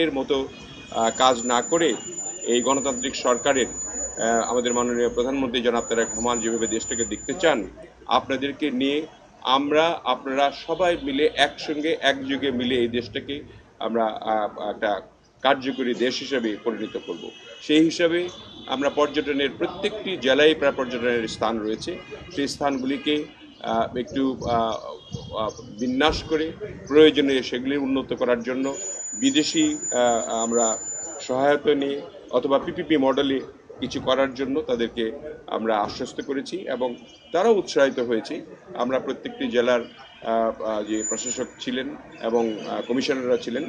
এর মতো কাজ না করে এই গণতান্ত্রিক সরকারের আমাদের মাননীয় প্রধানমন্ত্রী জনাব তারেক রহমান যেভাবে দেশটাকে দেখতে চান, আপনাদেরকে নিয়ে আপনারা সবাই মিলে একসঙ্গে একযোগে মিলে এই দেশটাকে আমরা একটা কার্যকরী দেশ হিসেবে পরিণত করব। সেই হিসাবে আমরা পর্যটনের প্রত্যেকটি জেলায় প্রায় পর্যটনের স্থান রয়েছে, সেই স্থানগুলিকে একটু বিন্যাস করে প্রয়োজনে সেগুলি উন্নত করার জন্য বিদেশি আমরা সহায়তা নিয়ে অথবা পিপিপি মডেলে কিছু করার জন্য তাদেরকে আমরা আশ্বস্ত করেছি এবং তারাও উৎসাহিত হয়েছে। আমরা প্রত্যেকটি জেলার যে প্রশাসক ছিলেন এবং কমিশনাররা ছিলেন,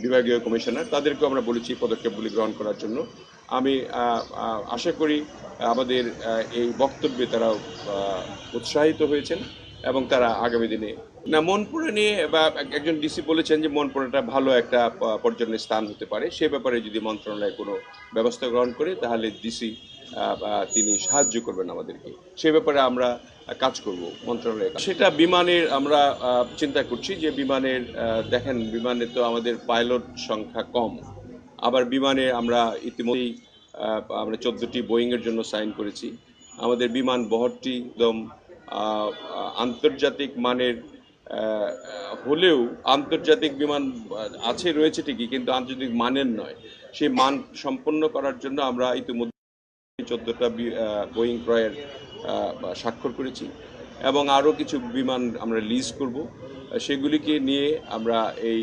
বিভাগীয় কমিশনার, তাদেরকেও আমরা বলেছি পদক্ষেপগুলি গ্রহণ করার জন্য। আমি আশা করি আমাদের এই বক্তব্যে তারা উৎসাহিত হয়েছেন এবং তারা আগামী দিনে মনপুরা নিয়ে বা একজন ডিসি বলেছেন যে মনপুরাটা ভালো একটা পর্যটনের স্থান হতে পারে, সে ব্যাপারে যদি মন্ত্রণালয় কোনো ব্যবস্থা গ্রহণ করে তাহলে ডিসি তিনি সাহায্য করবেন আমাদেরকে, সে ব্যাপারে আমরা কাজ করব মন্ত্রণালয়ে। সেটা বিমানের আমরা চিন্তা করছি যে বিমানের দেখেন বিমানে তো আমাদের পাইলট সংখ্যা কম, আবার বিমানে আমরা ইতিমধ্যেই আমরা 14টি বোয়িংয়ের জন্য সাইন করেছি। আমাদের বিমান বহরটি একদম আন্তর্জাতিক মানের হলেও আন্তর্জাতিক বিমান রয়েছে ঠিকই, কিন্তু আন্তর্জাতিক মানের নয়। সেই মান সম্পন্ন করার জন্য আমরা ইতিমধ্যে 14টা বোয়িং ক্রয়ের স্বাক্ষর করেছি এবং আরও কিছু বিমান আমরা লিজ করব। সেগুলিকে নিয়ে আমরা এই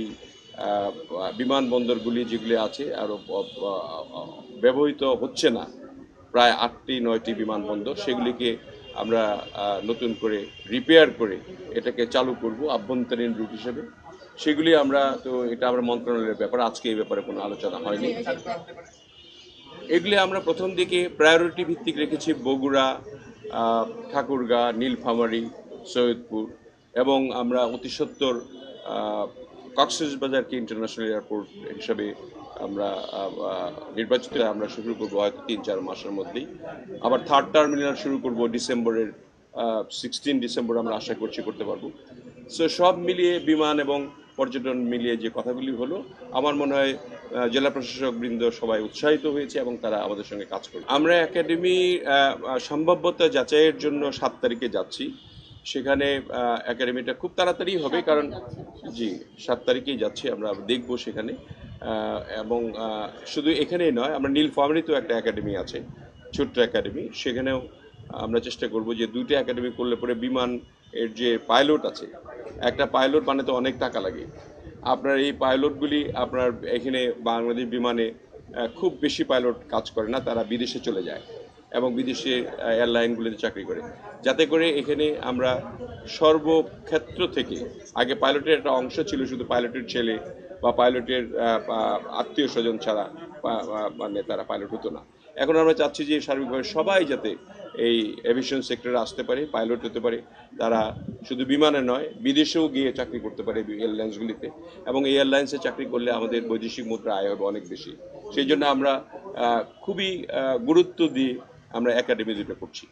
বিমানবন্দরগুলি যেগুলি আছে আরও ব্যবহৃত হচ্ছে না, প্রায় 8টি-9টি বিমানবন্দর, সেগুলিকে আমরা নতুন করে রিপেয়ার করে এটাকে চালু করব আভ্যন্তরীণ রুট হিসেবে। সেগুলি আমরা এটা আমরা মন্ত্রণালয়ের ব্যাপার, আজকে এই ব্যাপারে কোনো আলোচনা হয়নি। এগুলি আমরা প্রথম দিকে প্রায়োরিটি ভিত্তিক রেখেছি বগুড়া, ঠাকুরগাঁ, নীলফামারী, সৈয়দপুর এবং আমরা অতি সত্বর কক্সবাজারকে ইন্টারন্যাশনাল এয়ারপোর্ট হিসাবে আমরা নির্বাচিত আমরা শুরু করবো হয়তো 3-4 মাসের মধ্যেই। আবার থার্ড টার্মিনাল শুরু করব ডিসেম্বরের 16 ডিসেম্বর আমরা আশা করছি করতে পারবো। সো সব মিলিয়ে বিমান এবং পর্যটন মিলিয়ে যে কথাগুলি হলো, আমার মনে হয় জেলা প্রশাসক বৃন্দ সবাই উৎসাহিত হয়েছে এবং তারা আমাদের সঙ্গে কাজ করবে। আমরা একাডেমি সম্ভাব্যতা যাচাইয়ের জন্য 7 তারিখে যাচ্ছি। সেখানে একাডেমিটা খুব তাড়াতাড়ি হবে, কারণ 7 তারিখেই যাচ্ছি, আমরা দেখব সেখানে। এবং শুধু এখানেই নয়, আমরা নীলফামারীতেও একটা একাডেমি আছে, ছোট্ট একাডেমি, সেখানেও আমরা চেষ্টা করব যে 2টা একাডেমি করলে পরে বিমান এর যে পাইলট আছে, একটা পাইলট মানে তো অনেক টাকা লাগে। আপনার এই পাইলটগুলি আপনার এখানে বাংলাদেশ বিমানে খুব বেশি পাইলট কাজ করে না, তারা বিদেশে চলে যায় এবং বিদেশে এয়ারলাইনগুলিতে চাকরি করে, যাতে করে এখানে আমরা সর্বক্ষেত্র থেকে, আগে পাইলটের একটা অংশ ছিল শুধু পাইলটের ছেলে বা পাইলটের আত্মীয় স্বজন ছাড়া মানে তারা পাইলট হতো না। এখন আমরা চাচ্ছি যে সার্বিকভাবে সবাই যাতে এই এভিয়েশন সেক্টরে আসতে পারে, পাইলট হতে পারে, তারা শুধু বিমানে নয় বিদেশেও গিয়ে চাকরি করতে পারে এয়ারলাইন্সগুলিতে, এবং এই এয়ারলাইন্সে চাকরি করলে আমাদের বৈদেশিক মুদ্রা আয় হবে অনেক বেশি। সেই জন্য আমরা খুবই গুরুত্ব দিয়ে আমরা একাডেমি দুটো করছি।